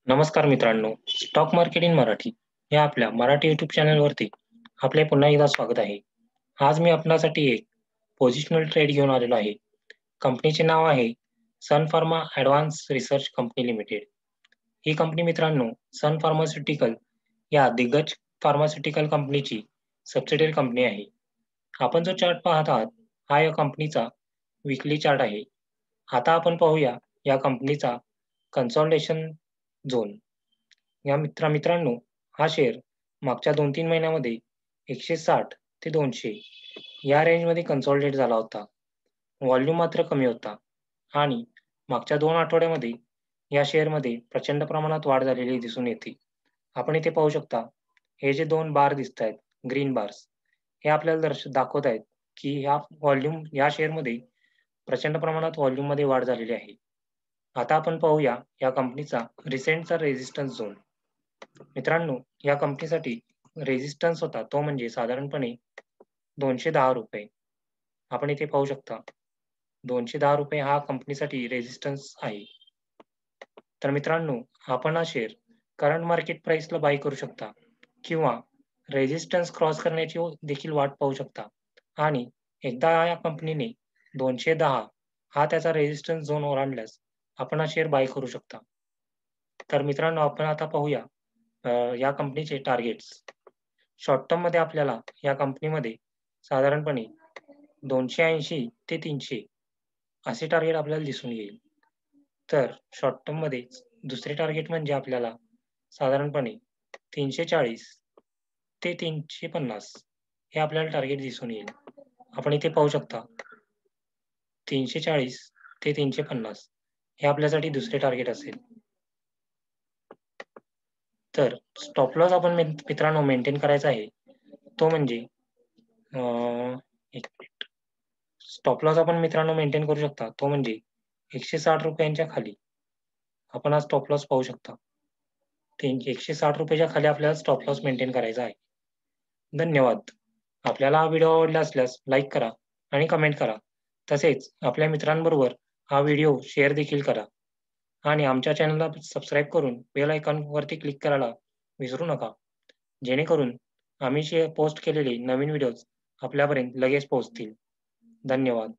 नमस्कार मित्रांनो, stock market in Marathi या आपल्या मराठी YouTube चॅनलवरती आपले पुन्हा एकदा स्वागत आहे. आज मी आपणासाठी एक पोझिशनल ट्रेड घेऊन आलेलो आहे. कंपनीचे नाव आहे Sun Pharma advance research company limited. ही कंपनी मित्रांनो सन फार्मास्युटिकल या दिग्गज फार्मास्युटिकल कंपनीची सबसिडियरी कंपनी आहे. आपण जो चार्ट पाहत आहात, हा या कंपनीचा विकली चार्ट आहे. आता आपण पाहूया या कंपनीचा कन्सॉलिडेशन झोन. मित्रांनो, हा शेअर मागच्या 2-3 महिन्यामध्ये 160 ते 200 या रेंजमध्ये कन्सॉलिडेट झाला होता. व्हॉल्यूम मात्र कमी होता आणि मागच्या 2 आठवड्यामध्ये या शेअरमध्ये प्रचंड प्रमाणात वाढ झालेली दिसून येते. आपण इथे पाहू शकता, हे जे 2 बार दिसतायत, ग्रीन बार्स, हे आपल्याला दाखवत आहेत, की या शेअरमध्ये प्रचंड प्रमाणात व्हॉल्यूममध्ये वाढ झालेली आहे. आता आपण पाहूया या कंपनीचा रिसेंटचा रेझिस्टन्स झोन. मित्रांनो, या कंपनीसाठी रेझिस्टन्स होता तो म्हणजे साधारणपणे ₹210. आपण इथे पाहू शकता ₹210 हा कंपनीसाठी रेझिस्टन्स आहे. तर मित्रांनो, आपण हा शेअर करंट मार्केट प्राइसला बाय करू शकता किंवा रेझिस्टन्स क्रॉस करण्याची देखील वाट पाहू शकता आणि एकदा या कंपनीने 210 हा त्याचा रेझिस्टन्स झोन ओलांडल्यास आपण हा शेअर बाय करू शकता. तर मित्रांनो, आपण आता पाहूया या कंपनीचे टार्गेट्स. शॉर्ट टर्ममध्ये आपल्याला या कंपनीमध्ये साधारणपणे 280 ते 300 असे टार्गेट आपल्याला दिसून येईल. तर शॉर्ट टर्ममध्ये दुसरे टार्गेट म्हणजे आपल्याला साधारणपणे 340 ते 350 हे आपल्याला टार्गेट दिसून येईल. आपण इथे पाहू शकता 340 ते 350 हे आपल्यासाठी दुसरे टार्गेट असेल. तर स्टॉप लॉस आपण मित्रांनो मेंटेन करायचा आहे. तो म्हणजे अ, एक मिनिट. स्टॉप लॉस आपण मित्रांनो मेंटेन करू शकता. तो म्हणजे ₹160 खाली. आपण हा स्टॉप लॉस पाहू शकता. ते ₹160 च्या खाली आपल्याला स्टॉप लॉस मेंटेन करायचा आहे. धन्यवाद. आपल्याला हा व्हिडिओ आवडला असल्यास लाईक करा आणि कमेंट करा. तसेच आपल्या मित्रांबरोबर हा व्हिडिओ शेअर देखील करा आणि आमच्या चॅनलला सबस्क्राईब करून बेल आयकॉनवरती क्लिक करायला विसरू नका. जेणेकरून आम्ही पोस्ट केलेले नवीन व्हिडिओज आपल्यापर्यंत लगेच पोहोचतील. धन्यवाद.